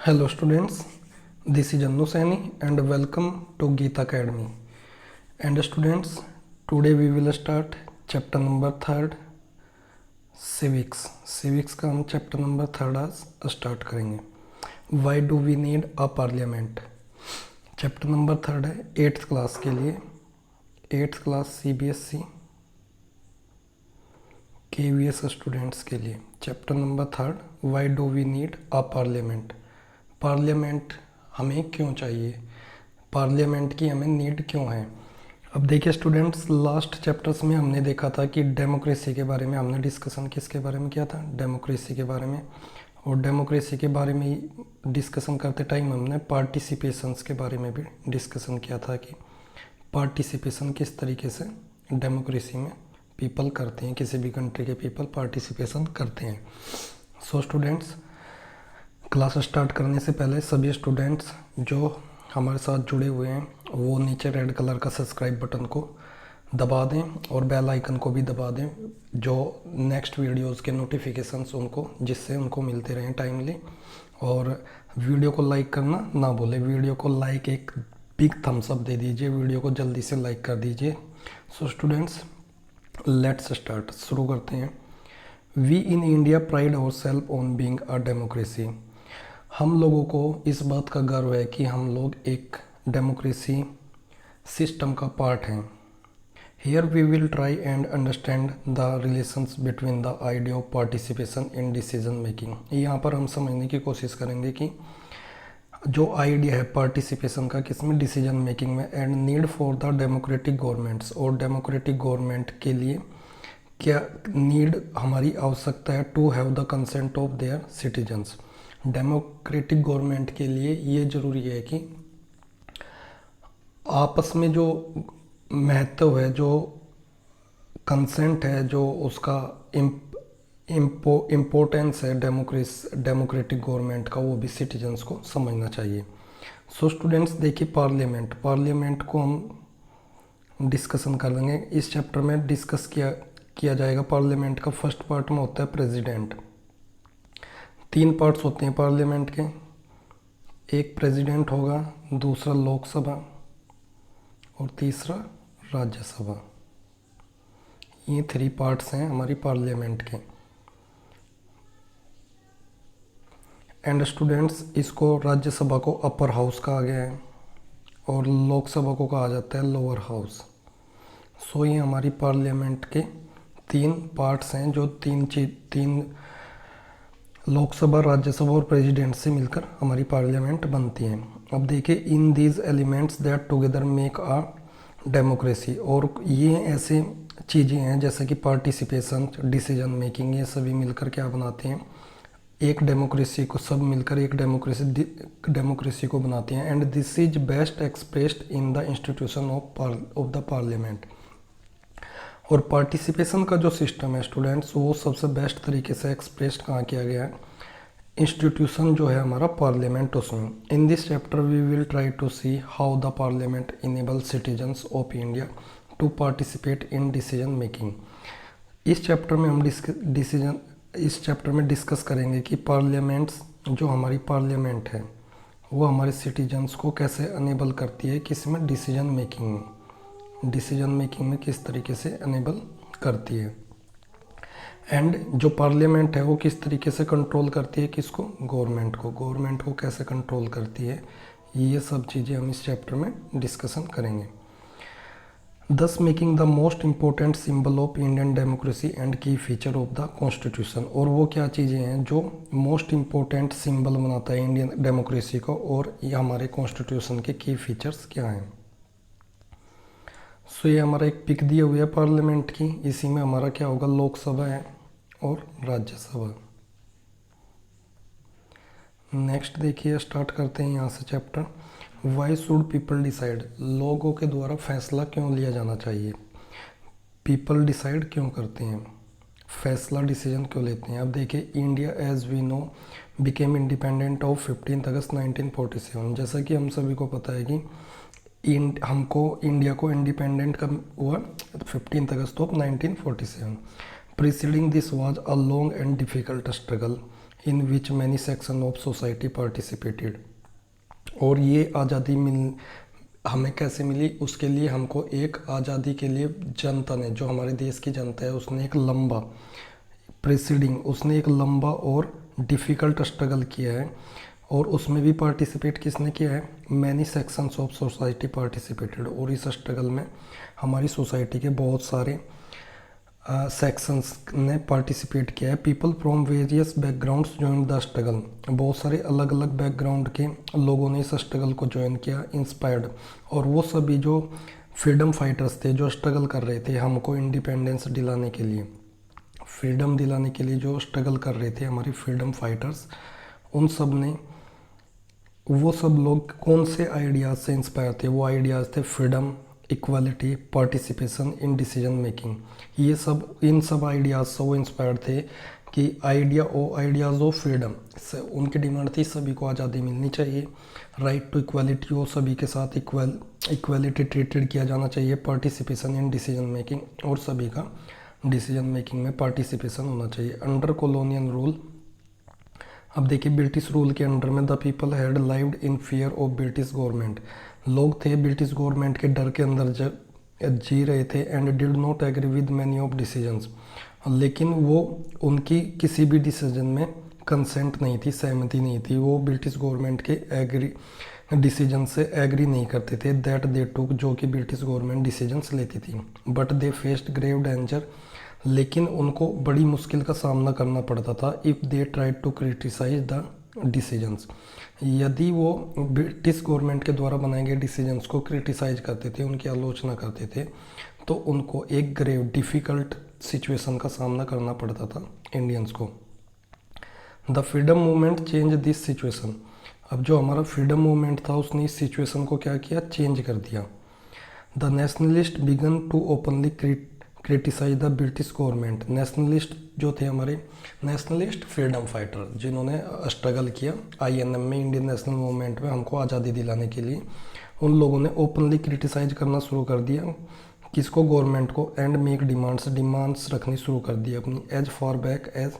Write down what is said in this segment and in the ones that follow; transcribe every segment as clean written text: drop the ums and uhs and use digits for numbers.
Hello students, this is Annu Saini and welcome to Geeta Academy. And students, today we will start chapter number 3rd civics. Civics का हम chapter number 3rd आज start करेंगे. Why do we need a parliament? Chapter number 3rd है 8th class के लिए, 8th class CBSE KVS students के लिए. Chapter number 3rd, why do we need a parliament. Parliament हमें क्यों चाहिए, पार्लियामेंट की हमें नीड क्यों है. अब देखिए स्टूडेंट्स, लास्ट चैप्टर्स में हमने देखा था कि डेमोक्रेसी के बारे में हमने डिस्कशन किसके बारे में किया था, डेमोक्रेसी के बारे में. और डेमोक्रेसी के बारे में डिस्कशन करते टाइम हमने पार्टिसिपेशंस के बारे में भी डिस्कशन किया था कि पार्टिसिपेशन किस तरीके से डेमोक्रेसी में पीपल करते हैं, किसी भी कंट्री के पीपल पार्टिसिपेशन करते हैं. सो स्टूडेंट्स, क्लास स्टार्ट करने से पहले सभी स्टूडेंट्स जो हमारे साथ जुड़े हुए हैं वो नीचे रेड कलर का सब्सक्राइब बटन को दबा दें और बेल आइकन को भी दबा दें, जो नेक्स्ट वीडियोस के नोटिफिकेशंस उनको जिससे उनको मिलते रहें टाइमली. और वीडियो को लाइक करना ना भूलें, वीडियो को लाइक एक बिग थम्स अप दे दीजिए, वीडियो को जल्दी से लाइक कर दीजिए. सो स्टूडेंट्स, लेट्स स्टार्ट, शुरू करते हैं. We in India pride our self on being a democracy. हम लोगों को इस बात का गर्व है कि हम लोग एक डेमोक्रेसी सिस्टम का पार्ट हैं. Here we will try and understand the relations between the idea of participation in decision making. यहाँ पर हम समझने की कोशिश करेंगे कि जो आइडिया है पार्टिसिपेशन का किसमें, डिसीजन मेकिंग में, and need for the democratic governments. और डेमोक्रेटिक गवर्नमेंट के लिए क्या नीड, हमारी आवश्यकता है to have the consent of their citizens. Democratic government के लिए ये ज़रूरी है कि आपस में जो महत्व है, जो कंसेंट है, जो उसका इम्पोर्टेंस है डेमोक्रेटिक गवर्नमेंट का, वो भी सिटीजन्स को समझना चाहिए. सो स्टूडेंट्स देखिए, पार्लियामेंट को हम डिस्कशन कर लेंगे. इस चैप्टर में डिस्कस किया जाएगा. पार्लियामेंट का फर्स्ट पार्ट में होता है प्रेसिडेंट. 3 पार्ट्स होते हैं पार्लियामेंट के, एक प्रेसिडेंट होगा, दूसरा लोकसभा और तीसरा राज्यसभा. ये 3 पार्ट्स हैं हमारी पार्लियामेंट के. एंड स्टूडेंट्स, इसको राज्यसभा को अपर हाउस कहा गया है और लोकसभा को कहा जाता है लोअर हाउस. सो ये हमारी पार्लियामेंट के 3 पार्ट्स हैं, जो तीन लोकसभा, राज्यसभा और प्रेसिडेंट से मिलकर हमारी पार्लियामेंट बनती है. अब देखिए, in these elements that together make a democracy. और ये ऐसे चीज़ें हैं जैसे कि पार्टिसिपेशन, डिसीजन मेकिंग, ये सभी मिलकर क्या बनाते हैं, एक डेमोक्रेसी को, सब मिलकर एक डेमोक्रेसी को बनाते हैं. And this is best expressed in the institution of the parliament. और पार्टिसिपेशन का जो सिस्टम है स्टूडेंट्स, वो सबसे बेस्ट तरीके से एक्सप्रेस कहाँ किया गया है, इंस्टीट्यूशन जो है हमारा पार्लियामेंट, उसमें. In this chapter we will try to see how the parliament enable citizens of India to participate in decision making. इस चैप्टर में हम इस चैप्टर में डिस्कस करेंगे कि पार्लियामेंट्स, जो हमारी पार्लियामेंट है, वो हमारे सिटीजन्स को कैसे अनेबल करती है, किसमें, डिसीजन मेकिंग में किस तरीके से अनेबल करती है. एंड जो पार्लियामेंट है वो किस तरीके से कंट्रोल करती है, किसको, गवर्नमेंट को कैसे कंट्रोल करती है. ये सब चीज़ें हम इस चैप्टर में डिस्कशन करेंगे. Thus making the most important symbol of Indian democracy and key feature of the constitution. और वो क्या चीज़ें हैं जो मोस्ट इम्पोर्टेंट सिंबल बनाता है इंडियन डेमोक्रेसी को, और ये हमारे कॉन्स्टिट्यूशन के की फीचर्स क्या हैं. सो ये हमारा एक पिक दिया हुआ है पार्लियामेंट की. इसी में हमारा क्या होगा, लोकसभा है और राज्यसभा. नेक्स्ट देखिए, स्टार्ट करते हैं यहाँ से chapter. Why should people decide. लोगों के द्वारा फैसला क्यों लिया जाना चाहिए, पीपल डिसाइड क्यों करते हैं, फैसला, डिसीजन क्यों लेते हैं. अब देखिए, India as we know became independent of 15 August 1947. जैसा कि हम सभी को पता है कि इंडिया को इंडिपेंडेंट कब हुआ, 15 August of 1947. Preceding this was a long and difficult struggle. In which many section of society participated. और ये आज़ादी हमें कैसे मिली, उसके लिए हमको एक आज़ादी के लिए जनता ने, जो हमारे देश की जनता है, उसने एक लंबा और डिफ़िकल्ट स्ट्रगल किया है। और उसमें भी पार्टिसिपेट किसने किया है, many sections of society participated. और इस स्ट्रगल में हमारी सोसाइटी के बहुत सारे सेक्शंस ने पार्टिसिपेट किया है। People from various backgrounds join the struggle. बहुत सारे अलग अलग बैकग्राउंड के लोगों ने इस स्ट्रगल को ज्वाइन किया, इंस्पायर्ड। और वो सभी जो फ्रीडम फाइटर्स थे, जो स्ट्रगल कर रहे थे हमको इंडिपेंडेंस दिलाने के लिए, फ्रीडम दिलाने के लिए जो स्ट्रगल कर रहे थे हमारी फ्रीडम फाइटर्स, उन सब ने, वो सब लोग कौन से आइडियाज़ से इंस्पायर थे? वो आइडियाज़ थे freedom, equality, participation in decision making. इन सब आइडियाज़ से वो इंस्पायर्ड थे कि आइडियाज़ ऑफ फ्रीडम से उनकी डिमांड थी सभी को आज़ादी मिलनी चाहिए, राइट टू इक्वालिटी हो, सभी के साथ इक्वालिटी ट्रीटेड किया जाना चाहिए, पार्टिसिपेशन इन डिसीजन मेकिंग, और सभी का डिसीजन मेकिंग में पार्टिसिपेशन होना चाहिए। अंडर कॉलोनियल रूल, अब देखिए ब्रिटिश रूल के अंडर में the people had lived in fear of British government. लोग थे ब्रिटिश गवर्नमेंट के डर के अंदर जी रहे थे। And did not agree with many of decisions, लेकिन वो उनकी किसी भी डिसीजन में कंसेंट नहीं थी, सहमति नहीं थी। वो ब्रिटिश गवर्नमेंट के डिसीजन से एग्री नहीं करते थे, दैट दे टुक, जो कि ब्रिटिश गवर्नमेंट डिसीजंस लेती थी। But they faced grave danger, लेकिन उनको बड़ी मुश्किल का सामना करना पड़ता था। If they tried to criticise the decisions, यदि वो ब्रिटिश गवर्नमेंट के द्वारा बनाए गए डिसीजंस को क्रिटिसाइज करते थे, उनकी आलोचना करते थे, तो उनको एक ग्रेव डिफ़िकल्ट सिचुएशन का सामना करना पड़ता था इंडियंस को। The freedom movement change this situation, अब जो हमारा फ्रीडम मूवमेंट था उसने इस सिचुएशन को क्या किया, चेंज कर दिया। The nationalist began to openly criticise the British government. Nationalist जो थे हमारे, नेशनलिस्ट फ्रीडम फाइटर जिन्होंने स्ट्रगल किया INM में, इंडियन नेशनल मूवमेंट में, हमको आज़ादी दिलाने के लिए, उन लोगों ने ओपनली क्रिटिसाइज करना शुरू कर दिया किसको, गवर्नमेंट को। एंड मेक डिमांड्स रखनी शुरू कर दी अपनी, एज फार बैक एज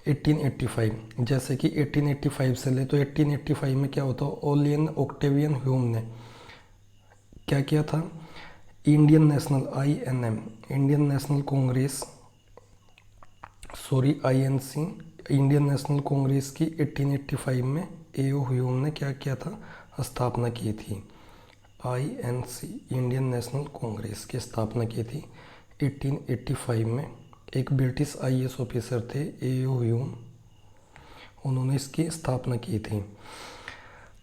1885। जैसे कि 1885 से ले, तो 1885 में क्या होता, ओलियन ऑक्टेवियन ह्यूम ने क्या किया था, Indian national INM, Indian National Congress, INC, Indian National Congress की 1885 में A.O. ह्यूम ने क्या किया था, स्थापना की थी। INC, इंडियन नेशनल कांग्रेस की स्थापना की थी 1885 में। एक ब्रिटिश IAS ऑफिसर थे A.O. ह्यूम, उन्होंने इसकी स्थापना की थी।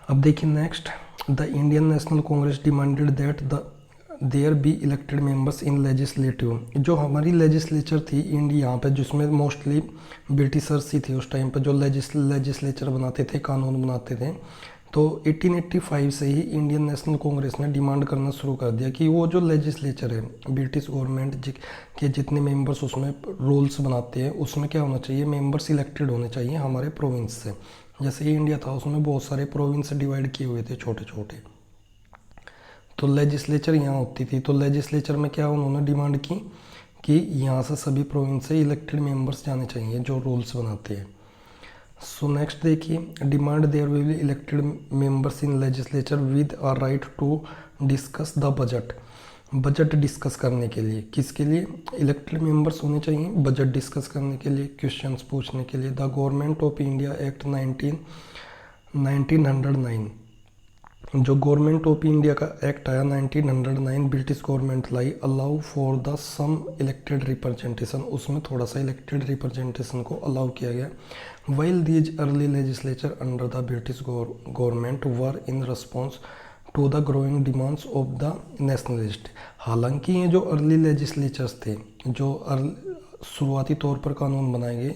अब देखिए next, the Indian National Congress demanded that there be elected members in legislative. जो हमारी लेजिस्लेचर थी इंडिया यहाँ पे, जिसमें मोस्टली ब्रिटिशर्स ही थे उस टाइम पे, जो लेजिस्लेचर बनाते थे, कानून बनाते थे। तो 1885 से ही इंडियन नेशनल कांग्रेस ने डिमांड करना शुरू कर दिया कि वो जो लेजिस्लेचर है, ब्रिटिश गवर्नमेंट के जितने मेंबर्स उसमें रूल्स बनाते हैं, उसमें क्या होना चाहिए, मेंबर्स इलेक्टेड होने चाहिए हमारे प्रोविंस से। जैसे ये इंडिया था, उसमें बहुत सारे प्रोविंस डिवाइड किए हुए थे छोटे छोटे, तो लेजिस्लेचर यहाँ होती थी। तो लेजिस्लेचर में क्या उन्होंने डिमांड की कि यहाँ से सभी प्रोविंस से इलेक्टेड मेंबर्स जाने चाहिए जो रूल्स बनाते हैं। सो नेक्स्ट देखिए, demand there will be elected members in legislature with a right to discuss the budget. Budget discuss करने के लिए, किसके लिए, इलेक्टेड मेंबर्स होने चाहिए बजट डिस्कस करने के लिए, क्वेश्चंस पूछने के लिए। The Government of India Act 1909, जो गवर्नमेंट ऑफ इंडिया का एक्ट आया 1909, ब्रिटिश गवर्नमेंट लाई, allow for the some elected representation, उसमें थोड़ा सा इलेक्टेड रिप्रेजेंटेशन को अलाउ किया गया। While these early legislature under the British government were in response to the growing demands of the nationalist. हालांकि ये जो अर्ली लेजिस्लेचर्स थे, जो शुरुआती तौर पर कानून बनाए गए,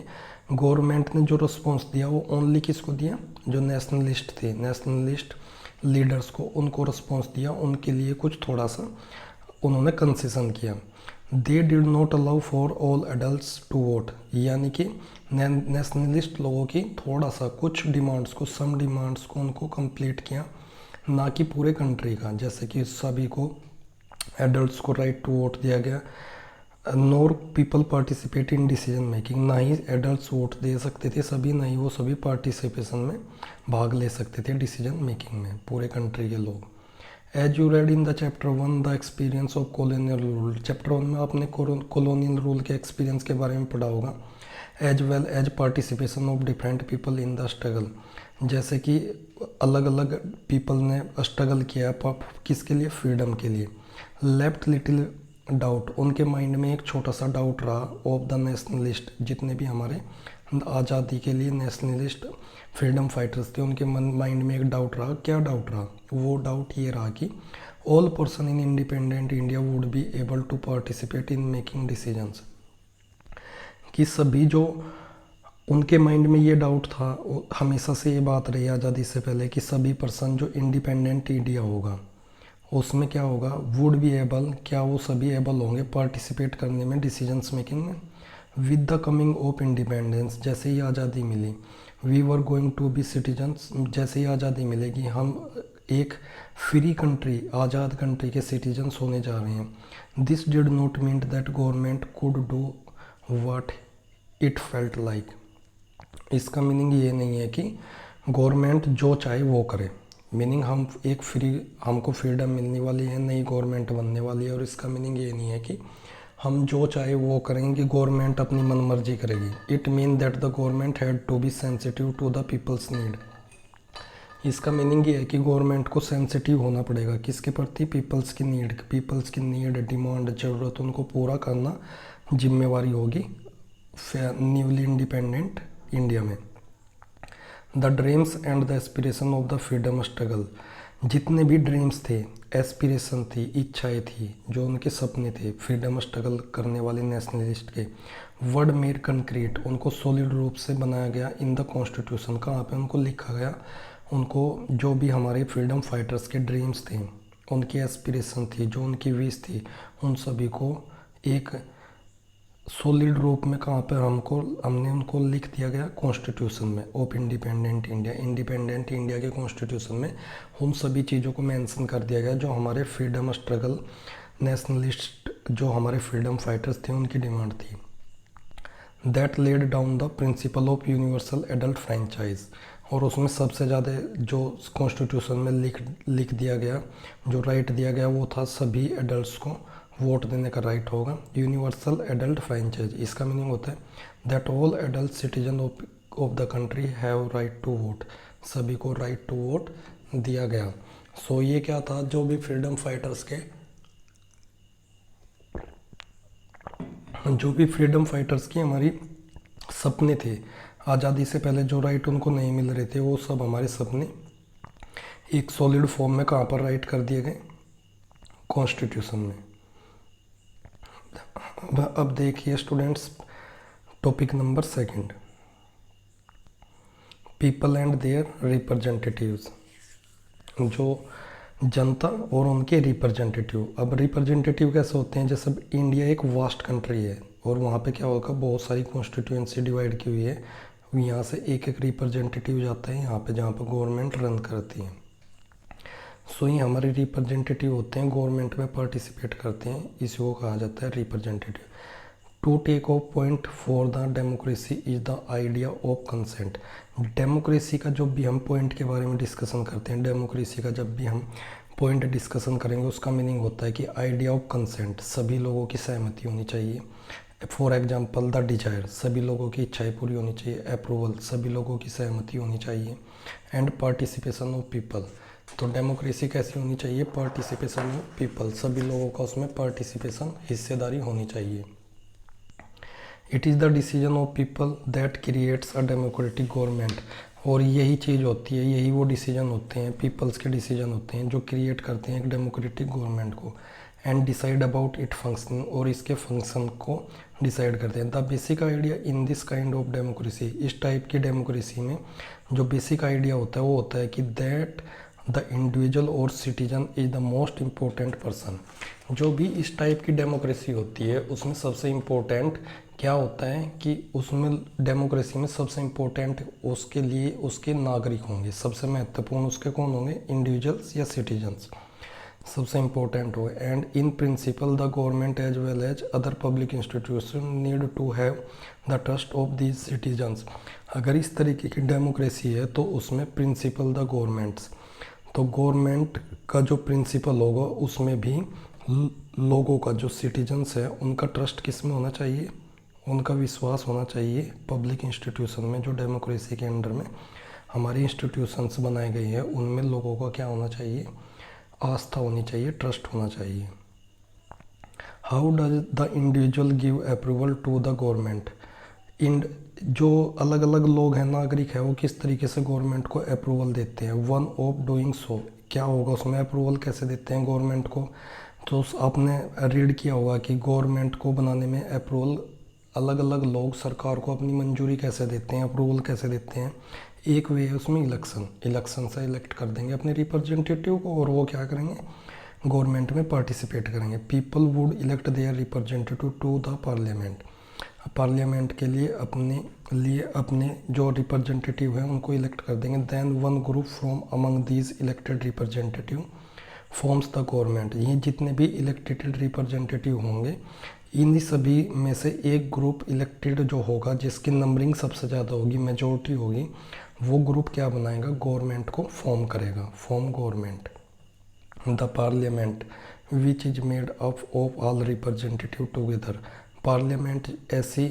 गवर्नमेंट ने जो रिस्पॉन्स दिया वो ओनली किसको दिया, जो नेशनलिस्ट थे, नेशनलिस्ट लीडर्स को, उनको रिस्पॉन्स दिया, उनके लिए कुछ थोड़ा सा उन्होंने कंसेशन किया। They did not allow for all adults to vote, यानी कि नेशनलिस्ट लोगों की थोड़ा सा कुछ डिमांड्स को, सम डिमांड्स को उनको कंप्लीट किया, ना कि पूरे कंट्री का। जैसे कि सभी को, एडल्ट्स को राइट टू वोट दिया गया, nor people participate in decision making, ना ही एडल्ट वोट दे सकते थे सभी, ना ही वो सभी पार्टिसिपेशन में भाग ले सकते थे डिसीजन मेकिंग में, पूरे कंट्री के लोग। As you read in the chapter 1 the experience of colonial rule, chapter 1 में आपने कॉलोनियल रूल के एक्सपीरियंस के बारे में पढ़ा होगा। As well as participation of different people in the struggle, जैसे कि अलग अलग पीपल ने स्ट्रगल किया किसके लिए, फ्रीडम के लिए। लेफ्ट लिटिल डाउट, उनके माइंड में एक छोटा सा डाउट रहा ऑफ द नेशनलिस्ट, जितने भी हमारे आज़ादी के लिए नेशनलिस्ट फ्रीडम फाइटर्स थे उनके माइंड में एक डाउट रहा। क्या डाउट रहा, वो डाउट ये रहा कि all person in independent India would be able to participate in making decisions, कि सभी जो उनके माइंड में ये डाउट था, हमेशा से ये बात रही आज़ादी से पहले कि सभी पर्सन जो इंडिपेंडेंट इंडिया होगा उसमें क्या होगा, वुड बी एबल, क्या वो सभी एबल होंगे पार्टिसिपेट करने में डिसीजंस मेकिंग में। With the coming of independence, जैसे ही आज़ादी मिली, we were going to be citizens, जैसे ही आज़ादी मिलेगी हम एक फ्री कंट्री, आज़ाद कंट्री के सिटीजन्स होने जा रहे हैं। This did not mean that government could do what it felt like, इसका मीनिंग ये नहीं है कि गवर्नमेंट जो चाहे वो करे, मीनिंग हम एक हमको फ्रीडम मिलने वाली है, नई गवर्नमेंट बनने वाली है, और इसका मीनिंग ये नहीं है कि हम जो चाहे वो करेंगे, गवर्नमेंट अपनी मनमर्जी करेगी। It mean that the government had to be sensitive to the people's need, इसका मीनिंग ये है कि गवर्नमेंट को सेंसिटिव होना पड़ेगा किसके प्रति, पीपल्स की नीड, डिमांड, ज़रूरत, उनको पूरा करना जिम्मेवारी होगी न्यूली इंडिपेंडेंट इंडिया में। The dreams and the aspiration of the freedom struggle, जितने भी ड्रीम्स थे, एस्पिरेशन थी, इच्छाएं थी, जो उनके सपने थे फ्रीडम स्ट्रगल करने वाले नेशनलिस्ट के, वर्ड मेड कंक्रीट, उनको सॉलिड रूप से बनाया गया इन द कॉन्स्टिट्यूशन, कहाँ पे उनको लिखा गया, उनको जो भी हमारे फ्रीडम फाइटर्स के ड्रीम्स थे, उनकी एस्पिरेशन थी, जो उनकी विश थी, उन सभी को एक सॉलिड रूप में कहाँ पर हमने उनको लिख दिया गया कॉन्स्टिट्यूशन में ऑफ इंडिपेंडेंट इंडिया के कॉन्स्टिट्यूशन में उन सभी चीज़ों को मेंशन कर दिया गया जो हमारे फ्रीडम स्ट्रगल नेशनलिस्ट, जो हमारे फ्रीडम फाइटर्स थे, उनकी डिमांड थी। That laid down the principle of universal adult franchise, और उसमें सबसे ज़्यादा जो कॉन्स्टिट्यूशन में लिख दिया गया, जो राइट दिया गया, वो था सभी एडल्ट्स को वोट देने का राइट होगा। यूनिवर्सल एडल्ट फ्रेंचाइज, इसका मीनिंग होता है that all adult citizen of the country have right to vote, सभी को राइट टू वोट दिया गया। सो ये क्या था, जो भी फ्रीडम फाइटर्स के हमारी सपने थे, आज़ादी से पहले जो राइट उनको नहीं मिल रहे थे, वो सब हमारे सपने एक सॉलिड फॉर्म में कहाँ पर राइट कर दिए गए, कॉन्स्टिट्यूशन में। अब देखिए students, topic number 2, people and their representatives, जो जनता और उनके रिप्रेजेंटेटिव। अब रिप्रेजेंटेटिव कैसे होते हैं, जैसे इंडिया एक वास्ट कंट्री है और वहाँ पे क्या होगा, बहुत सारी कॉन्स्टिट्यूएंसी डिवाइड की हुई है, यहाँ से एक एक रिप्रेजेंटेटिव जाता है यहाँ पे जहाँ पे गवर्नमेंट रन करती है। सो ये हमारे रिप्रेजेंटेटिव होते हैं, गवर्नमेंट में पार्टिसिपेट करते हैं, इसी को कहा जाता है representative. To take off point for the democracy is the idea of consent. Democracy का जब भी हम पॉइंट के बारे में डिस्कशन करते हैं, डेमोक्रेसी का जब भी हम पॉइंट डिस्कशन करेंगे, उसका मीनिंग होता है कि आइडिया ऑफ कंसेंट, सभी लोगों की सहमति होनी चाहिए। फॉर एग्जाम्पल द डिजायर, सभी लोगों की इच्छाएं पूरी होनी चाहिए। अप्रूवल, सभी लोगों की सहमति होनी चाहिए। एंड पार्टिसिपेशन ऑफ पीपल, तो डेमोक्रेसी कैसी होनी चाहिए, पार्टिसिपेशन ऑफ पीपल, सभी लोगों का उसमें पार्टिसिपेशन, हिस्सेदारी होनी चाहिए। It is the decision of people that creates a democratic government, और यही चीज़ होती है, यही वो डिसीजन होते हैं, पीपल्स के डिसीजन होते हैं जो क्रिएट करते हैं एक डेमोक्रेटिक गवर्नमेंट को। And decide about it function, और इसके फंक्शन को डिसाइड करते हैं। The basic idea in this kind of democracy, इस टाइप की डेमोक्रेसी में जो बेसिक आइडिया होता है वो होता है कि दैट द इंडिविजुअल और citizen is the most important person. जो भी इस टाइप की डेमोक्रेसी होती है उसमें सबसे इम्पोर्टेंट क्या होता है कि उसमें डेमोक्रेसी में सबसे इम्पोर्टेंट उसके लिए उसके नागरिक होंगे, सबसे महत्वपूर्ण उसके कौन होंगे, इंडिविजुअल्स या सिटीजन्स। सबसे इम्पोर्टेंट हो। And in principle the government as well as other public institution need to have the trust of these citizens. अगर इस तरीके की डेमोक्रेसी है तो उसमें प्रिंसिपल द गवर्नमेंट्स, तो गवर्नमेंट का जो प्रिंसिपल होगा उसमें भी लोगों का जो सिटीजन्स है उनका ट्रस्ट किस में होना चाहिए, उनका विश्वास होना चाहिए पब्लिक इंस्टीट्यूशन में। जो डेमोक्रेसी के अंडर में हमारी इंस्टीट्यूशंस बनाई गई है उनमें लोगों का क्या होना चाहिए, आस्था होनी चाहिए, ट्रस्ट होना चाहिए। How does the individual give approval to the government. जो अलग अलग लोग हैं, नागरिक है, वो किस तरीके से गवर्नमेंट को अप्रूवल देते हैं। वन ऑफ डूइंग सो, क्या होगा उसमें, अप्रूवल कैसे देते हैं गवर्नमेंट को। तो आपने रीड किया होगा कि गवर्नमेंट को बनाने में अप्रूवल अलग अलग लोग सरकार को अपनी मंजूरी कैसे देते हैं, अप्रूवल कैसे देते हैं। एक वे है उसमें इलेक्शन से इलेक्ट कर देंगे अपने रिप्रेजेंटेटिव को और वो क्या करेंगे, गवर्नमेंट में पार्टिसिपेट करेंगे। People would elect their representative to the parliament. Parliament के लिए अपने जो रिप्रेजेंटेटिव हैं उनको इलेक्ट कर देंगे। Then one group from among these elected representative forms the government. ये जितने भी इलेक्टेड रिप्रेजेंटेटिव होंगे इन सभी में से एक ग्रुप इलेक्टेड जो होगा, जिसकी नंबरिंग सबसे ज़्यादा होगी, मेजॉरिटी होगी, वो ग्रुप क्या बनाएगा, गवर्नमेंट को फॉर्म करेगा, form government. The parliament which is made up of all representative together. Parliament ऐसी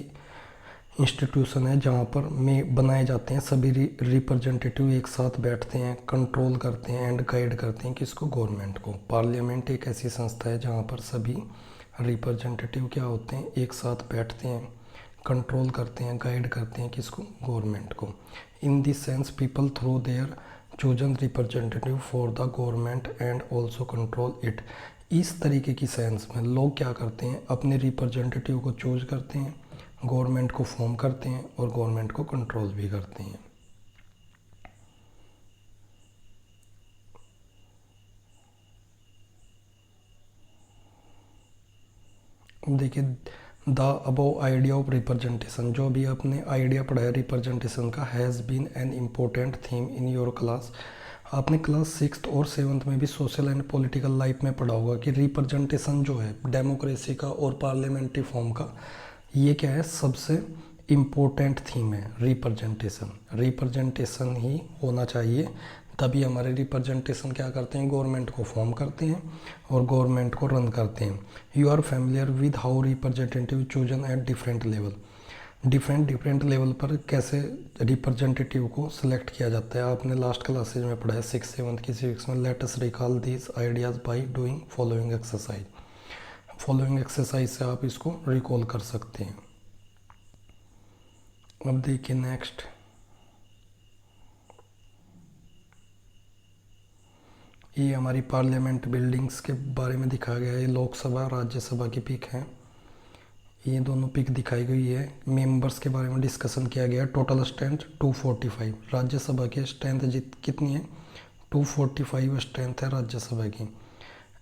इंस्टीट्यूशन है जहाँ पर में बनाए जाते हैं सभी रिप्रेजेंटेटिव एक साथ बैठते हैं, कंट्रोल करते हैं एंड गाइड करते हैं किसको, गवर्नमेंट को। पार्लियामेंट एक ऐसी संस्था है जहाँ पर सभी रिप्रेजेंटेटिव क्या होते हैं, एक साथ बैठते हैं, कंट्रोल करते हैं, गाइड करते हैं किसको, गवर्नमेंट को। In this sense people through their chosen representative for the government and also control it. इस तरीके की सेंस में लोग क्या करते हैं, अपने रिप्रेजेंटेटिव को चूज करते हैं, गवर्नमेंट को फॉर्म करते हैं और गवर्नमेंट को कंट्रोल भी करते हैं। देखिए the above idea of representation, जो भी आपने आइडिया पढ़ा है रिप्रेजेंटेशन का, has been an important theme in your class. आपने क्लास 6th और 7th में भी सोशल एंड पॉलिटिकल लाइफ में पढ़ा होगा कि रिप्रेजेंटेशन जो है डेमोक्रेसी का और पार्लियामेंट्री फॉर्म का, ये क्या है, सबसे इम्पोर्टेंट थीम है रिप्रेजेंटेशन। रिप्रेजेंटेशन ही होना चाहिए, तभी हमारे रिप्रेजेंटेशन क्या करते हैं, गवर्नमेंट को फॉर्म करते हैं और गवर्नमेंट को रन करते हैं। You are familiar with how representative chosen at different level. Different level पर कैसे रिप्रेजेंटेटिव को सिलेक्ट किया जाता है, आपने लास्ट क्लासेज में पढ़ा है 6th 7th की सिविक्स में। Let us recall these ideas by doing following exercise. Following exercise से आप इसको रिकॉल कर सकते हैं। अब देखिए नेक्स्ट, ये हमारी पार्लियामेंट बिल्डिंग्स के बारे में दिखाया गया है। ये लोकसभा राज्यसभा की पिक है, ये दोनों पिक दिखाई गई है। मेंबर्स के बारे में डिस्कशन किया गया। टोटल स्ट्रेंथ 245, राज्यसभा की स्ट्रेंथ कितनी है, 245 स्ट्रेंथ है राज्यसभा की।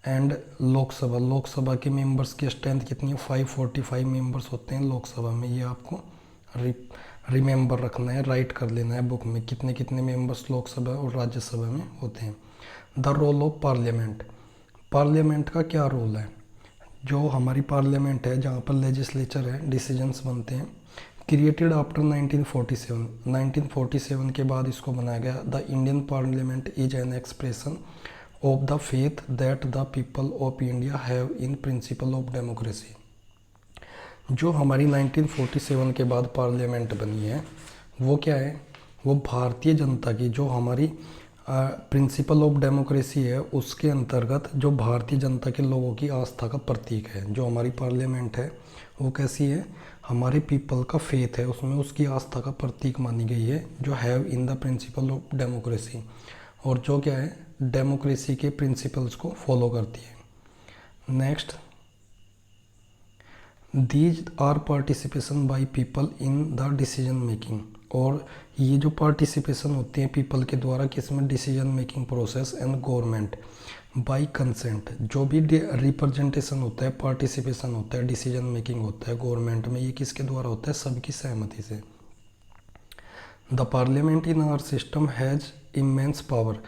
एंड लोकसभा के मेंबर्स की स्ट्रेंथ कितनी है, 545 मेंबर्स होते हैं लोकसभा में। ये आपको रिमेंबर रखना है, राइट कर लेना है बुक में, कितने कितने मेंबर्स लोकसभा और राज्यसभा में होते हैं। The role of parliament, parliament का क्या रोल है। जो हमारी पार्लियामेंट है जहाँ पर लेजिस्लेचर है, डिसीजंस बनते हैं, क्रिएटेड आफ्टर 1947, 1947 के बाद इसको बनाया गया। The Indian parliament is an expression of the faith that the people of India have in principle of democracy. जो हमारी 1947 के बाद पार्लियामेंट बनी है वो क्या है, वो भारतीय जनता की जो हमारी प्रिंसिपल ऑफ डेमोक्रेसी है उसके अंतर्गत जो भारतीय जनता के लोगों की आस्था का प्रतीक है। जो हमारी पार्लियामेंट है वो कैसी है, हमारे पीपल का फेथ है उसमें, उसकी आस्था का प्रतीक मानी गई है, जो have in the principle of democracy, और जो क्या है डेमोक्रेसी के प्रिंसिपल्स को फॉलो करती है। Next, these are participation by people in the decision making, और ये जो पार्टिसिपेशन होती है पीपल के द्वारा किसमें, decision making process and government by consent. जो भी रिप्रेजेंटेशन होता है, पार्टिसिपेशन होता है, डिसीजन मेकिंग होता है गवर्नमेंट में, ये किसके द्वारा होता है, सबकी सहमति से। The parliament in our system has immense power,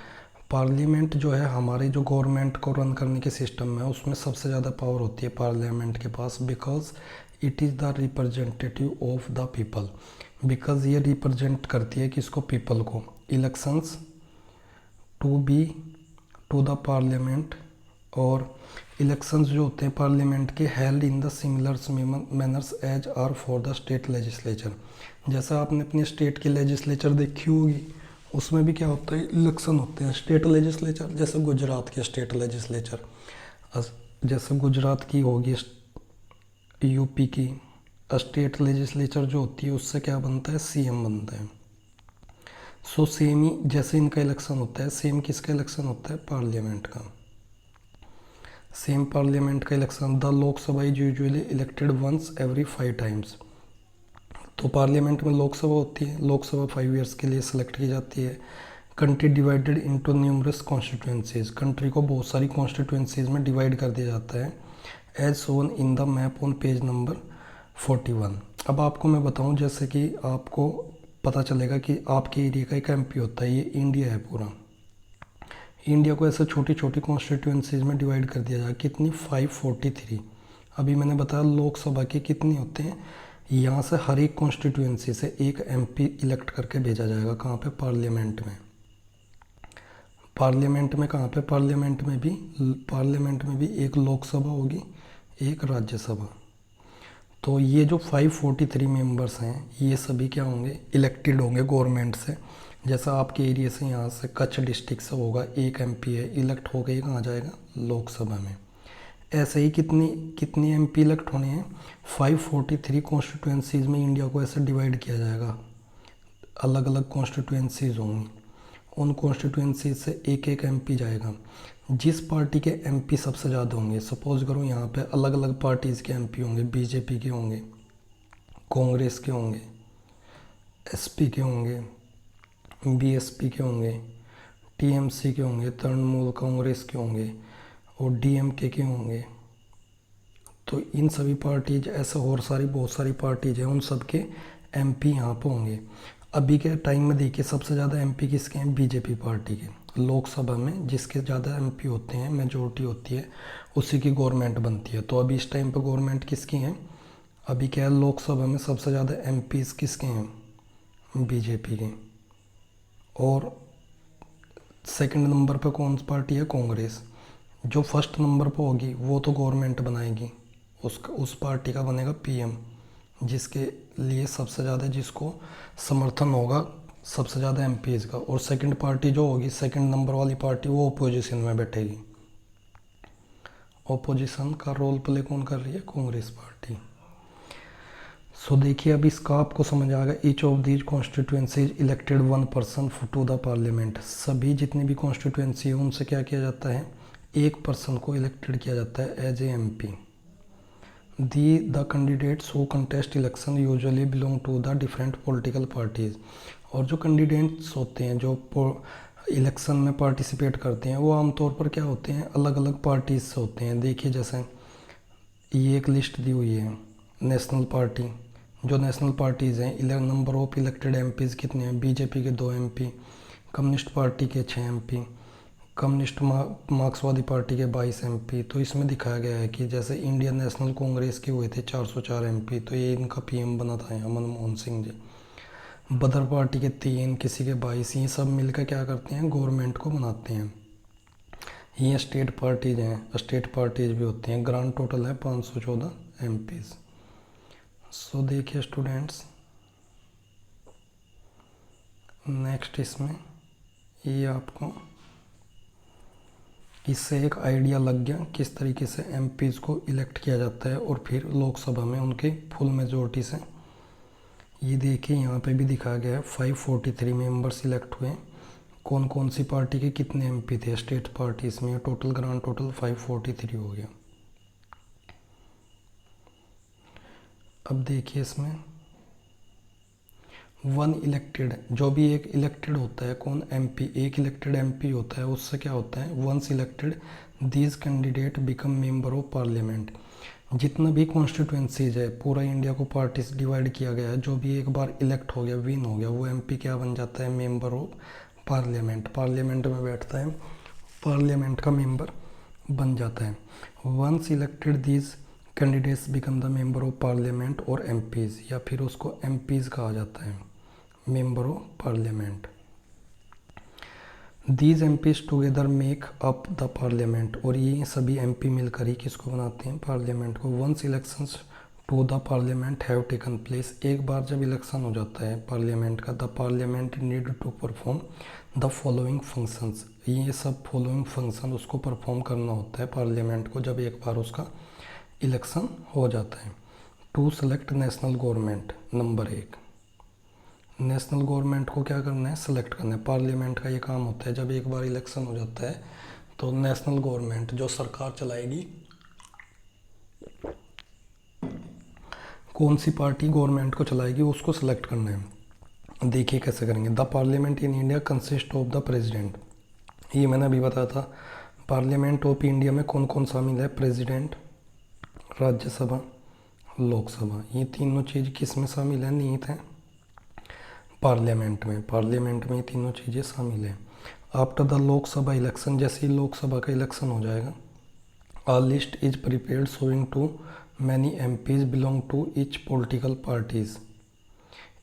parliament जो है हमारी जो गवर्नमेंट को रन करने के सिस्टम में है उसमें सबसे ज़्यादा पावर होती है पार्लियामेंट के पास, because it is the representative of the people. Because ये रिप्रेजेंट करती है किसको, पीपल को। Elections to be to the parliament, और इलेक्शंस जो होते हैं पार्लियामेंट के held in the similar manners as are for the state legislature. जैसा आपने अपने स्टेट की लेजिस्लेचर देखी होगी, उसमें भी क्या होता है, इलेक्शन होते हैं। स्टेट लेजिस्लेचर जैसे गुजरात के स्टेट लेजिस्लेचर, जैसे गुजरात की होगी, यूपी की स्टेट लेजिस्लेचर जो होती है उससे क्या बनता है, सीएम बनता है। सो सेम ही जैसे इनका इलेक्शन होता है, सेम किसका इलेक्शन होता है, पार्लियामेंट का। सेम पार्लियामेंट का election, the Lok Sabha is usually elected once every 5 times. तो पार्लियामेंट में लोकसभा होती है, लोकसभा 5 ईयर्स के लिए सेलेक्ट की जाती है। Country divided into numerous constituencies, country को बहुत सारी कॉन्स्टिट्यूंसीज में डिवाइड कर दिया जाता है, as shown in the map on page number 41। अब आपको मैं बताऊं, जैसे कि आपको पता चलेगा कि आपके एरिया का एक एमपी होता है, ये इंडिया है पूरा। इंडिया को ऐसे छोटी छोटी कॉन्स्टिट्यूंसीज में डिवाइड कर दिया जाए, कितनी, 543। अभी मैंने बताया लोकसभा के कितनी होते हैं, यहाँ से हर एक कॉन्स्टिट्यूंसी से एक एमपी इलेक्ट करके भेजा जाएगा, कहाँ पे, पार्लियामेंट में। पार्लियामेंट में कहाँ पे, पार्लियामेंट में भी एक लोकसभा होगी, एक राज्यसभा। तो ये जो 543 मेंबर्स हैं ये सभी क्या होंगे, इलेक्टेड होंगे गवर्नमेंट से। जैसा आपके एरिया से, यहाँ से कच्छ डिस्ट्रिक्ट से होगा, एक एमपी है, इलेक्ट होकर ये कहाँ जाएगा, लोकसभा में। ऐसे ही कितनी कितनी एमपी इलेक्ट होने हैं, 543 कॉन्स्टिट्यूंसीज़ में इंडिया को ऐसे डिवाइड किया जाएगा, अलग अलग कॉन्स्टिट्यूंसीज़ होंगी, उन कॉन्स्टिट्यूंसीज से एक एक एमपी जाएगा। जिस पार्टी के एमपी सबसे ज़्यादा होंगे, सपोज करो यहाँ पे अलग अलग पार्टीज़ के एमपी होंगे, बीजेपी के होंगे, कांग्रेस के होंगे, एसपी के होंगे, बीएसपी के होंगे, टीएमसी के होंगे, तृणमूल कांग्रेस के होंगे, और डीएमके के होंगे। तो इन सभी पार्टीज, ऐसे और बहुत सारी पार्टीज हैं, उन सब के एमपी यहाँ पर होंगे। अभी के टाइम में देखिए सबसे ज़्यादा एमपी किसके हैं, बीजेपी पार्टी के। लोकसभा में जिसके ज़्यादा एमपी होते हैं, मेजोरिटी होती है, उसी की गवर्नमेंट बनती है। तो अभी इस टाइम पर गवर्नमेंट किसकी है, अभी क्या है, लोकसभा में सबसे ज़्यादा एमपीज़ किसके हैं, बीजेपी के। और सेकंड नंबर पर कौन सी पार्टी है, कांग्रेस। जो फर्स्ट नंबर पर होगी वो तो गवर्नमेंट बनाएगी, उस पार्टी का बनेगा पीएम, जिसके लिए सबसे ज़्यादा, जिसको समर्थन होगा सबसे ज़्यादा एमपीज़ का। और सेकंड पार्टी जो होगी, सेकंड नंबर वाली पार्टी, वो ओपोजिशन में बैठेगी। ओपोजिशन का रोल प्ले कौन कर रही है, कांग्रेस पार्टी। सो देखिए अब इसका आपको समझ आ गया। Each of these constituencies elected 1 person to the parliament. सभी जितनी भी कॉन्स्टिट्यूंसी है उनसे क्या किया जाता है, एक पर्सन को इलेक्टेड किया जाता है as a MP. The candidates who contest election usually belong to the different political parties. और जो कैंडिडेट्स होते हैं, जो इलेक्शन में पार्टिसिपेट करते हैं, वो आमतौर पर क्या होते हैं, अलग अलग पार्टीज से होते हैं। देखिए जैसे ये एक लिस्ट दी हुई है, नेशनल पार्टी, जो नेशनल पार्टीज़ हैं, नंबर ऑफ इलेक्टेड एमपीज़ कितने हैं, बीजेपी के 2 एमपी, कम्युनिस्ट पार्टी के 6 एमपी, कम्युनिस्ट मार्क्सवादी पार्टी के 22 एमपी। तो इसमें दिखाया गया है कि जैसे इंडियन नेशनल कांग्रेस के हुए थे 404 एमपी, तो ये इनका पीएम बना था यहाँ मनमोहन सिंह जी। बदर पार्टी के 3, किसी के 22, ये सब मिलकर क्या करते हैं, गवर्नमेंट को बनाते हैं। ये स्टेट पार्टीज हैं, स्टेट पार्टीज भी होती हैं। ग्रांड टोटल है 514 एमपीज़। सो देखिए स्टूडेंट्स, नेक्स्ट इसमें ये आपको इससे एक आइडिया लग गया किस तरीके से एमपीज़ को इलेक्ट किया जाता है और फिर लोकसभा में उनके फुल मेजोरिटी से। ये देखिए यहाँ पे भी दिखाया गया है 543 मेंबर्स सिलेक्ट हुए। कौन कौन सी पार्टी के कितने एमपी थे स्टेट पार्टीज में, टोटल ग्रांड टोटल 543 हो गया। अब देखिए इसमें 1 इलेक्टेड, जो भी एक इलेक्टेड होता है, कौन, एमपी, एक इलेक्टेड एमपी होता है, उससे क्या होता है, once elected these candidate become member of parliament. जितना भी कॉन्स्टिट्यूंसीज है, पूरा इंडिया को पार्टीज डिवाइड किया गया है, जो भी एक बार इलेक्ट हो गया, विन हो गया, वो एमपी क्या बन जाता है, मेंबर ऑफ पार्लियामेंट में बैठता है, पार्लियामेंट का मेंबर बन जाता है। Once elected these candidates become the member of parliament और एमपीज़, या फिर उसको एमपीज़ कहा जाता है, member of parliament. These MPs together make up the parliament, और ये सभी एमपी मिलकर ही किसको बनाते हैं, पार्लियामेंट को। Once elections to the parliament have taken place, एक बार जब इलेक्शन हो जाता है पार्लियामेंट का, the parliament need to perform the following functions, ये सब फॉलोइंग फंक्शन उसको परफॉर्म करना होता है पार्लियामेंट को जब एक बार उसका इलेक्शन हो जाता है। To select national government, number 1, national government को क्या करना है, सेलेक्ट करना है। पार्लियामेंट का ये काम होता है जब एक बार इलेक्शन हो जाता है तो नेशनल गवर्नमेंट जो सरकार चलाएगी, कौन सी पार्टी गवर्नमेंट को चलाएगी उसको सेलेक्ट करना है। देखिए कैसे करेंगे। The parliament in India consist of the president, ये मैंने अभी बताया था। पार्लियामेंट ऑफ इंडिया में कौन कौन शामिल है, प्रेसिडेंट, राज्यसभा, लोकसभा, ये तीनों चीज़ किस में शामिल है, निहित है पार्लियामेंट में ये तीनों चीज़ें शामिल हैं। आफ्टर द लोकसभा इलेक्शन, जैसे ही लोकसभा का इलेक्शन हो जाएगा, a list is prepared showing too many MPs belong to each political parties,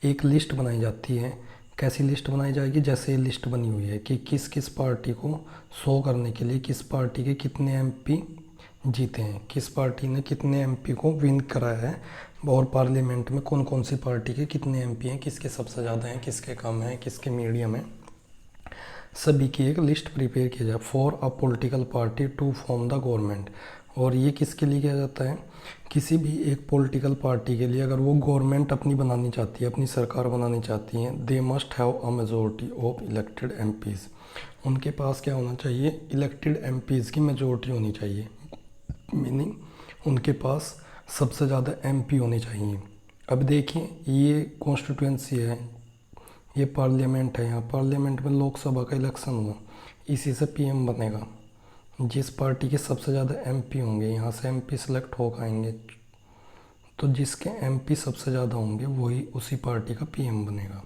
एक लिस्ट बनाई जाती है। कैसी लिस्ट बनाई जाएगी, जैसे ये लिस्ट बनी हुई है कि किस किस पार्टी को शो करने के लिए किस पार्टी के कितने एमपी जीते हैं, किस पार्टी ने कितने एमपी को विन कराया है, और पार्लियामेंट में कौन कौन सी पार्टी के कितने एमपी हैं, किसके सबसे ज़्यादा हैं, किसके कम हैं, किसके मीडियम हैं, सभी की एक लिस्ट प्रिपेयर की जाए। For a political party to form the government, और ये किसके लिए किया जाता है, किसी भी एक पॉलिटिकल पार्टी के लिए अगर वो गवर्नमेंट अपनी बनानी चाहती है, अपनी सरकार बनानी चाहती है, दे must have a majority of elected MPs, उनके पास क्या होना चाहिए, इलेक्टेड एमपीज़ की मेजोरिटी होनी चाहिए, मीनिंग उनके पास सबसे ज़्यादा एमपी होने चाहिए। अब देखिए ये कॉन्स्टिट्यूंसी है, ये पार्लियामेंट है, यहाँ पार्लियामेंट में लोकसभा का इलेक्शन हुआ, इसी से पीएम बनेगा। जिस पार्टी के सबसे ज़्यादा एमपी होंगे, यहाँ से एमपी सेलेक्ट हो पाएंगे, तो जिसके एमपी सबसे ज़्यादा होंगे वही उसी पार्टी का पीएम बनेगा।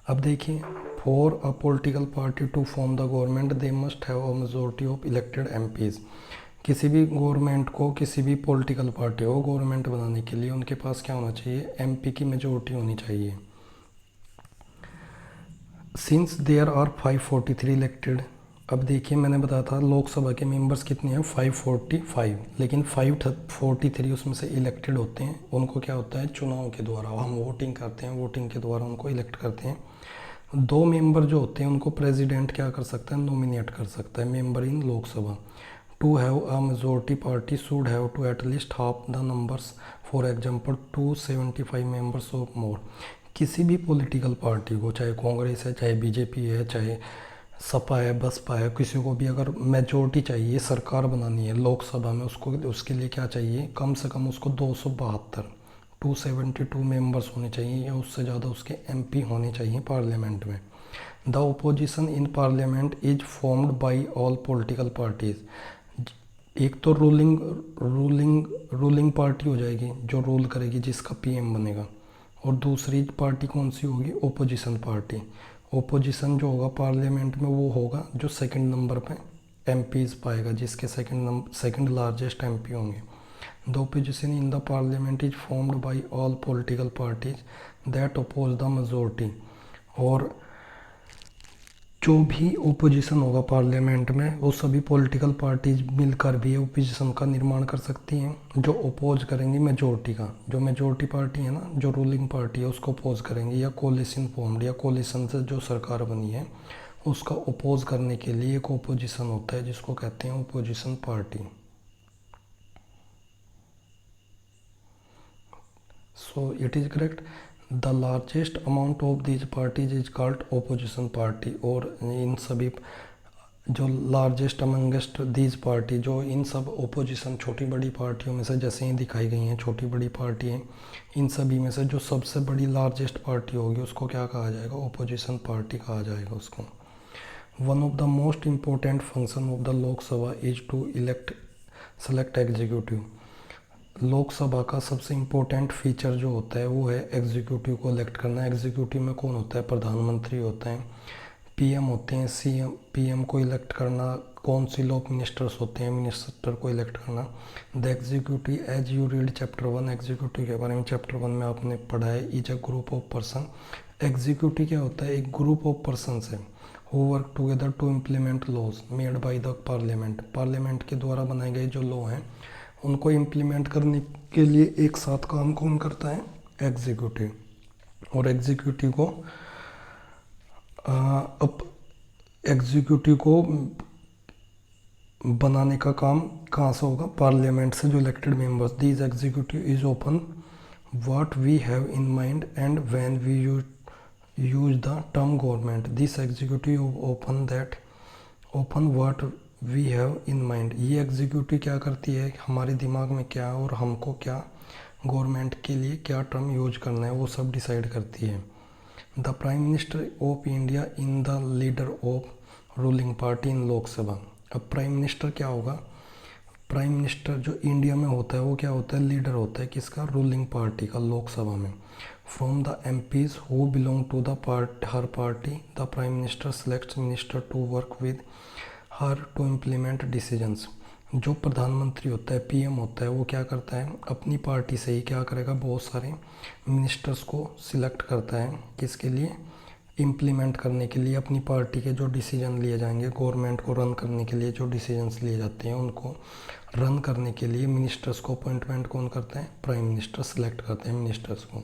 अब देखिए, for a political party to form the government they must have a majority of elected MPs, किसी भी गवर्नमेंट को, किसी भी पॉलिटिकल पार्टी को गवर्नमेंट बनाने के लिए उनके पास क्या होना चाहिए, एमपी की मेजोरिटी होनी चाहिए। सिंस देयर आर 543 इलेक्टेड, अब देखिए मैंने बताया था लोकसभा के मेंबर्स कितने हैं, 545, लेकिन 543 उसमें से इलेक्टेड होते हैं, उनको क्या होता है, चुनाव के द्वारा हम वोटिंग करते हैं, वोटिंग के द्वारा उनको इलेक्ट करते हैं। 2 मेंबर जो होते हैं उनको प्रेसिडेंट क्या कर सकता है, नॉमिनेट कर सकता है, member in Lok Sabha. To have a majority party should have to at least half the numbers, for example 275 members of more, किसी भी पॉलिटिकल पार्टी को, चाहे कांग्रेस है, चाहे बीजेपी है, चाहे सपा है, बसपा है, किसी को भी अगर मेजोरिटी चाहिए, सरकार बनानी है लोकसभा में, उसको उसके लिए क्या चाहिए, कम से कम उसको 272 मेंबर्स होने चाहिए, या उससे ज़्यादा उसके एमपी होने चाहिए पार्लियामेंट में। The opposition in parliament is formed by all political parties, एक तो रूलिंग पार्टी हो जाएगी जो रूल करेगी, जिसका पीएम बनेगा, और दूसरी पार्टी कौन सी होगी, ओपोजिशन पार्टी। ओपोजिशन जो होगा पार्लियामेंट में वो होगा जो सेकंड नंबर पे एमपीज़ पाएगा, जिसके सेकंड लार्जेस्ट एमपी होंगे। The opposition in the parliament is formed by all political parties that oppose the majority, और जो भी ओपोजिशन होगा पार्लियामेंट में वो सभी पॉलिटिकल पार्टीज मिलकर भी ओपोजिशन का निर्माण कर सकती हैं, जो अपोज करेंगी मेजोरिटी का, जो मेजोरिटी पार्टी है ना, जो रूलिंग पार्टी है उसको अपोज करेंगे, या कोलिशन फॉर्म्ड, या कोलिशन से जो सरकार बनी है उसका अपोज करने के लिए एक ओपोजिशन होता है जिसको कहते हैं opposition party. So it is correct, the largest amount of these parties is called opposition party, और इन सभी जो लार्जेस्ट अमंगेस्ट दीज पार्टी, जो इन सब ओपोजिशन छोटी बड़ी पार्टियों में से, जैसे ही दिखाई गई हैं छोटी बड़ी पार्टी हैं, इन सभी में से जो सबसे बड़ी लार्जेस्ट पार्टी होगी उसको क्या कहा जाएगा, ओपोजिशन पार्टी कहा जाएगा उसको। One of the most important function of the Lok Sabha is to select executive, Lok Sabha का सबसे इम्पोर्टेंट फीचर जो होता है वो है एग्जीक्यूटिव को इलेक्ट करना। एग्जीक्यूटिव में कौन होता है, प्रधानमंत्री होता है, पीएम होते हैं, सीएम, पीएम को इलेक्ट करना, काउंसिल ऑफ मिनिस्टर्स होते हैं, मिनिस्टर को इलेक्ट करना। The executive, as you read chapter 1, executive के बारे में चैप्टर 1 में आपने पढ़ा है, is a group of person. Executive क्या होता है? एक ग्रुप ऑफ पर्सनस है who work together to implement laws made by the parliament. Parliament के द्वारा बनाए गए जो लॉ हैं उनको इम्प्लीमेंट करने के लिए एक साथ काम कौन करता है? एग्जीक्यूटिव। और एग्जीक्यूटिव को एग्जीक्यूटिव को बनाने का काम कहाँ से होगा? पार्लियामेंट से, जो elected members. These executive is open what we have in mind and when we use the term government. This executive open what we have in mind. ये एग्जीक्यूटिव क्या करती है? हमारे दिमाग में क्या है और हमको क्या गवर्नमेंट के लिए क्या टर्म यूज करना है वो सब डिसाइड करती है। The prime minister of India in the leader of ruling party इन लोकसभा। अब प्राइम मिनिस्टर क्या होगा? प्राइम मिनिस्टर जो इंडिया में होता है वो क्या होता है? लीडर होता है किसका? रूलिंग पार्टी का, लोकसभा में। From the MPs who belong to the her party the prime minister selects minister to work with her to implement decisions. जो प्रधानमंत्री होता है, पीएम होता है, वो क्या करता है? अपनी पार्टी से ही क्या करेगा? बहुत सारे मिनिस्टर्स को सिलेक्ट करता है, किसके लिए? इम्प्लीमेंट करने के लिए। अपनी पार्टी के जो डिसीजन लिए जाएंगे, गवर्नमेंट को रन करने के लिए जो डिसीजंस लिए जाते हैं उनको रन करने के लिए मिनिस्टर्स को अपॉइंटमेंट कौन करता है? प्राइम मिनिस्टर सेलेक्ट करते हैं मिनिस्टर्स को।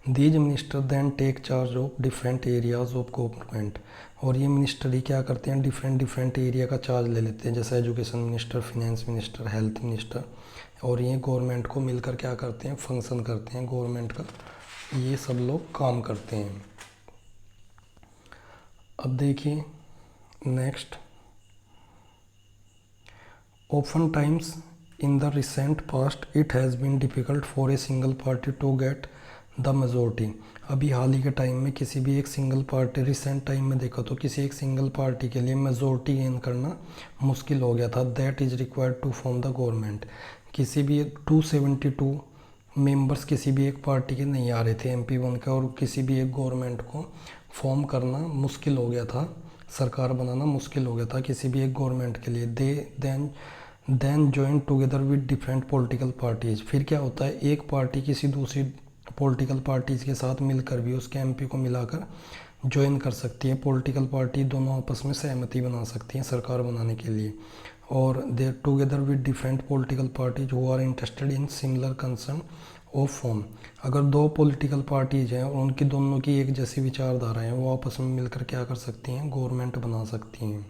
These minister then take charge of different areas of government. और ये मिनिस्टर ही क्या करते हैं? डिफरेंट एरिया का चार्ज ले लेते हैं, जैसे education minister, finance minister, health minister. और ये गवर्नमेंट को मिलकर क्या करते हैं? फंक्शन करते हैं गवर्नमेंट का, ये सब लोग काम करते हैं। अब देखिए next, often times in the recent past it has been difficult for a single party to get the majority. अभी हाल ही के टाइम में किसी भी एक सिंगल पार्टी, रिसेंट टाइम में देखा तो किसी एक सिंगल पार्टी के लिए मेजोरिटी गेन करना मुश्किल हो गया था। That is required to form the government. किसी भी 272 मेंबर्स किसी भी एक पार्टी के नहीं आ रहे थे MP1 के, और किसी भी एक गवर्नमेंट को फॉर्म करना मुश्किल हो गया था, सरकार बनाना मुश्किल हो गया था किसी भी एक गवर्नमेंट के लिए। They then join together with different political parties. फिर क्या होता है? एक पार्टी किसी दूसरी पॉलिटिकल पार्टीज़ के साथ मिलकर भी उसके MP को मिलाकर ज्वाइन कर सकती है। पॉलिटिकल पार्टी दोनों आपस में सहमति बना सकती हैं सरकार बनाने के लिए। और they together with different political parties who are interested in similar concern of form. अगर दो पॉलिटिकल पार्टीज हैं और उनकी दोनों की एक जैसी विचारधारा है, वो आपस में मिलकर क्या कर सकती हैं? गवर्नमेंट बना सकती हैं,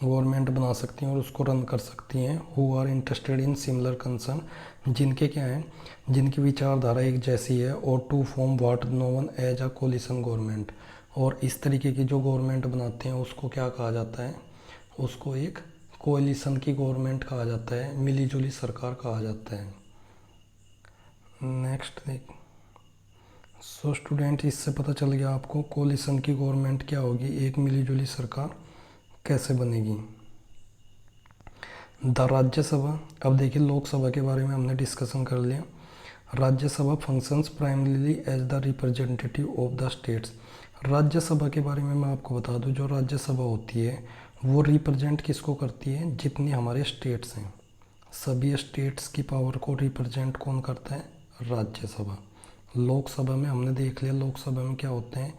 गवर्नमेंट बना सकती हैं और उसको रन कर सकती हैं। Who are interested in similar concern, जिनके क्या हैं? जिनकी विचारधारा एक जैसी है। और to form what known as a coalition government. और इस तरीके की जो गवर्नमेंट बनाते हैं उसको क्या कहा जाता है? उसको एक कोलिशन की गवर्नमेंट कहा जाता है, मिलीजुली सरकार कहा जाता है। नेक्स्ट देख, सो स्टूडेंट, इससे पता चल गया आपको कोलिशन की गवर्नमेंट क्या होगी, एक मिलीजुली सरकार कैसे बनेगी। द राज्यसभा। अब देखिए लोकसभा के बारे में हमने डिस्कशन कर लिया। Rajya Sabha functions primarily as the representative of the states. Rajya Sabha के बारे में मैं आपको बता दूं, जो राज्यसभा होती है वो रिप्रेजेंट किसको करती है? जितनी हमारे स्टेट्स हैं, सभी स्टेट्स की पावर को रिप्रेजेंट कौन करता है? राज्यसभा। लोकसभा में हमने देख लिया, लोकसभा में क्या होते हैं?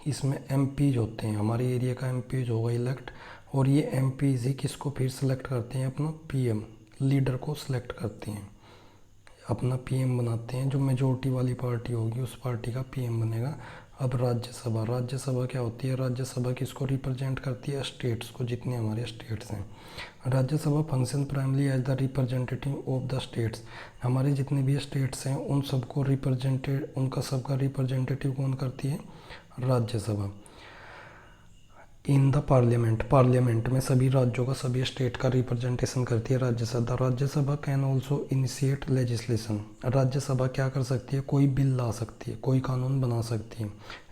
इसमें MPs होते हैं, हमारे एरिया का MPs होगा इलेक्ट। और ये MPs ही किसको फिर सेलेक्ट करते हैं? अपना PM, लीडर को सिलेक्ट करते हैं, अपना PM बनाते हैं। जो मेजोरिटी वाली पार्टी होगी उस पार्टी का PM बनेगा। अब राज्यसभा, राज्यसभा क्या होती है? राज्यसभा किसको रिप्रेजेंट करती है? स्टेट्स को, जितने हमारे स्टेट्स हैं। Rajya Sabha function primarily as the representative of the states. हमारे जितने भी स्टेट्स हैं उन सबको रिप्रेजेंटेड, उनका सबका रिप्रेजेंटेटिव कौन करती है? राज्यसभा। इन द पार्लियामेंट, पार्लियामेंट में सभी राज्यों का, सभी स्टेट का रिप्रेजेंटेशन करती है Rajya Sabha. Rajya Sabha can also initiate legislation. Rajya Sabha क्या कर सकती है? कोई बिल ला सकती है, कोई कानून बना सकती है।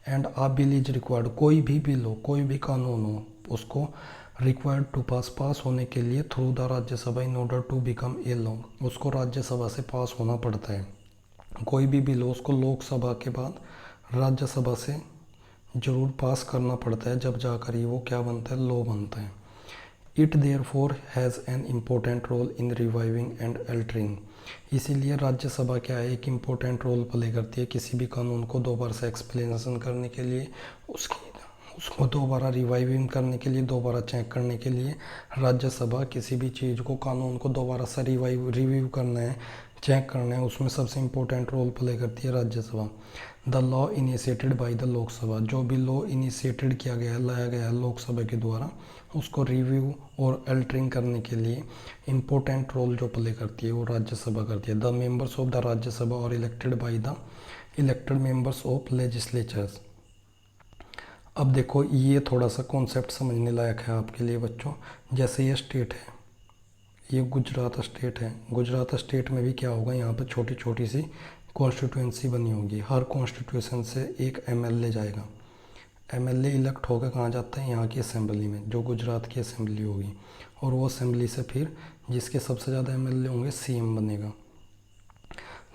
And a bill is required, कोई भी बिल हो, कोई भी कानून हो, उसको रिक्वायर्ड टू पास होने के लिए through the Rajya Sabha in order to become a law, उसको राज्यसभा से पास होना पड़ता है। कोई भी बिल हो उसको लोकसभा के बाद राज्यसभा से ज़रूर पास करना पड़ता है, जब जाकर ही वो क्या बनता है, लॉ बनता है। It therefore has an important role in reviving and altering. इसीलिए राज्यसभा क्या है, एक इम्पोर्टेंट रोल प्ले करती है किसी भी कानून को दोबारा से एक्सप्लेनेशन करने के लिए, उसको दोबारा रिवाइविंग करने के लिए, दोबारा चेक करने के लिए। राज्यसभा किसी भी चीज़ को, कानून को दोबारा से रिव्यू करना है, चेक करना है, उसमें सबसे इम्पोर्टेंट रोल प्ले करती है Rajya Sabha. The law initiated by the Lok Sabha, जो भी लॉ इनिशिएटेड किया गया है, लाया गया है लोकसभा के द्वारा, उसको रिव्यू और अल्टरिंग करने के लिए इम्पोर्टेंट रोल जो प्ले करती है वो राज्यसभा करती है। The members of the Rajya Sabha are elected by the elected members of legislatures. अब देखो ये थोड़ा सा कॉन्सेप्ट समझने लायक है आपके लिए बच्चों। जैसे ये स्टेट है, ये गुजरात स्टेट है। गुजरात स्टेट में भी क्या होगा, यहाँ पर छोटी छोटी सी कॉन्स्टिट्यूंसी बनी होगी। हर कॉन्स्टिट्यूशन से एक एमएलए जाएगा। एमएलए इलेक्ट होकर कहाँ जाता है, यहाँ की असेंबली में, जो गुजरात की असेंबली होगी। और वो असेंबली से फिर जिसके सबसे ज़्यादा एमएलए होंगे सीएम बनेगा।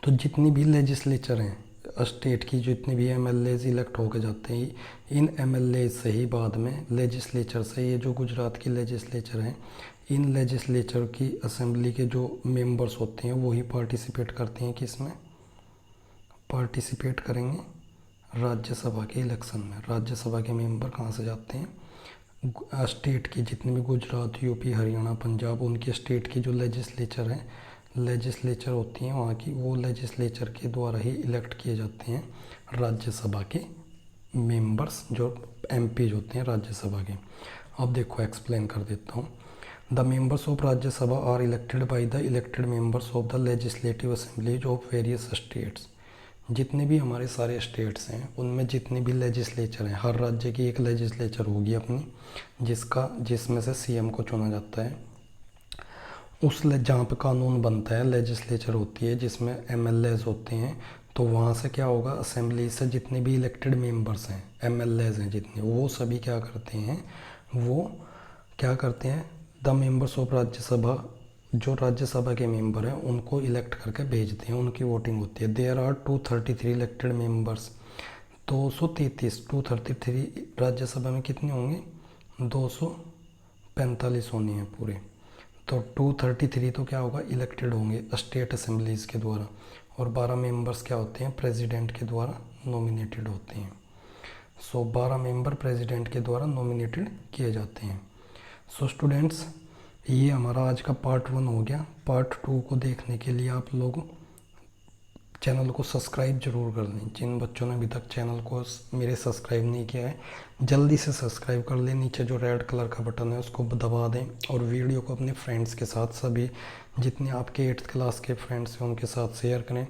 तो जितनी भी लेजिस्लेचर हैं स्टेट की, जितने भी एमएलए इलेक्ट होकर जाते हैं, इन एमएलए से ही बाद में लेजिस्लेचर से, ये जो गुजरात की लेजिस्लेचर हैं, इन लेजिस्लेचर की असेंबली के जो मेंबर्स होते हैं वही पार्टिसिपेट करते हैं, किसमें पार्टिसिपेट करेंगे, राज्यसभा के इलेक्शन में। राज्यसभा के मेंबर कहाँ से जाते हैं, स्टेट की जितनी भी गुजरात, यूपी, हरियाणा, पंजाब, उनके स्टेट की जो लेजिस्लेचर हैं, लेजिस्लेचर होती हैं वहाँ की, वो लेजिस्लेचर के द्वारा ही इलेक्ट किए जाते हैं राज्यसभा के मेंबर्स, जो एमपीज होते हैं राज्यसभा के। अब देखो एक्सप्लेन कर देता हूँ। The members of Rajya Sabha are elected by the elected members of the legislative assemblies of various states. जितने भी हमारे सारे स्टेट्स हैं उनमें जितने भी लेजिस्लेचर हैं, हर राज्य की एक लेजिस्लेचर होगी अपनी, जिसमें से सीएम को चुना जाता है। जहाँ पे कानून बनता है, लेजिस्लेचर होती है जिसमें एमएलएज होते हैं। तो वहाँ से क्या होगा, असेंबली से जितने भी इलेक्टेड मेंबर्स हैं, एमएलएज हैं जितने, वो सभी क्या करते हैं, द मेंबर्स ऑफ राज्यसभा, जो राज्यसभा के मेंबर हैं उनको इलेक्ट करके भेजते हैं, उनकी वोटिंग होती है। There are 233 elected members. 233 Rajya Sabha में कितने होंगे, 245 होने हैं पूरे। तो 233 तो क्या होगा, इलेक्टेड होंगे स्टेट असेंबलीज़ के द्वारा। और 12 मेंबर्स क्या होते हैं, प्रेसिडेंट के द्वारा नॉमिनेटेड होते हैं। 12 मेंबर प्रेसिडेंट के द्वारा नॉमिनेटेड किए जाते हैं। स्टूडेंट्स, ये हमारा आज का पार्ट 1 हो गया। पार्ट 2 को देखने के लिए आप लोग चैनल को सब्सक्राइब जरूर कर लें। जिन बच्चों ने अभी तक चैनल को मेरे सब्सक्राइब नहीं किया है, जल्दी से सब्सक्राइब कर लें। नीचे जो रेड कलर का बटन है उसको दबा दें और वीडियो को अपने फ्रेंड्स के साथ, सभी जितने आपके 8th क्लास के फ्रेंड्स हैं उनके साथ शेयर करें।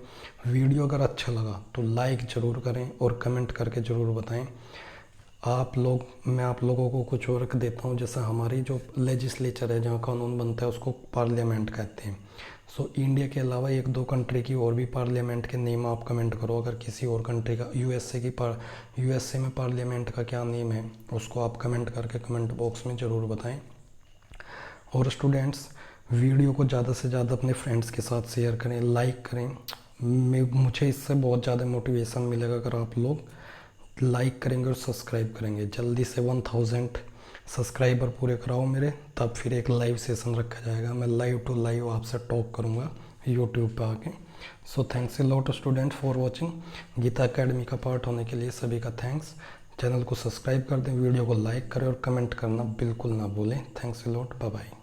वीडियो अगर अच्छा लगा तो लाइक ज़रूर करें और कमेंट करके ज़रूर बताएं। मैं आप लोगों को कुछ और रख देता हूँ। जैसा हमारी जो लेजिस्लेचर है, जहाँ कानून बनता है, उसको पार्लियामेंट कहते हैं। इंडिया के अलावा 1-2 कंट्री की और भी पार्लियामेंट के नेम आप कमेंट करो। अगर किसी और कंट्री का, यूएसए में पार्लियामेंट का क्या नेम है उसको आप कमेंट करके कमेंट बॉक्स में ज़रूर बताएं। और स्टूडेंट्स, वीडियो को ज़्यादा से ज़्यादा अपने फ्रेंड्स के साथ शेयर करें, लाइक करें। मुझे इससे बहुत ज़्यादा मोटिवेशन मिलेगा अगर आप लोग लाइक करेंगे और सब्सक्राइब करेंगे। जल्दी से 1000 सब्सक्राइबर पूरे कराओ मेरे, तब फिर एक लाइव सेशन रखा जाएगा। मैं लाइव टू लाइव आपसे टॉक करूँगा यूट्यूब पे आके। Thanks a lot student for watching. Geeta Academy का पार्ट होने के लिए सभी का थैंक्स। चैनल को सब्सक्राइब कर दें, वीडियो को लाइक करें और कमेंट करना बिल्कुल ना भूलें। Thanks a lot, bye bye.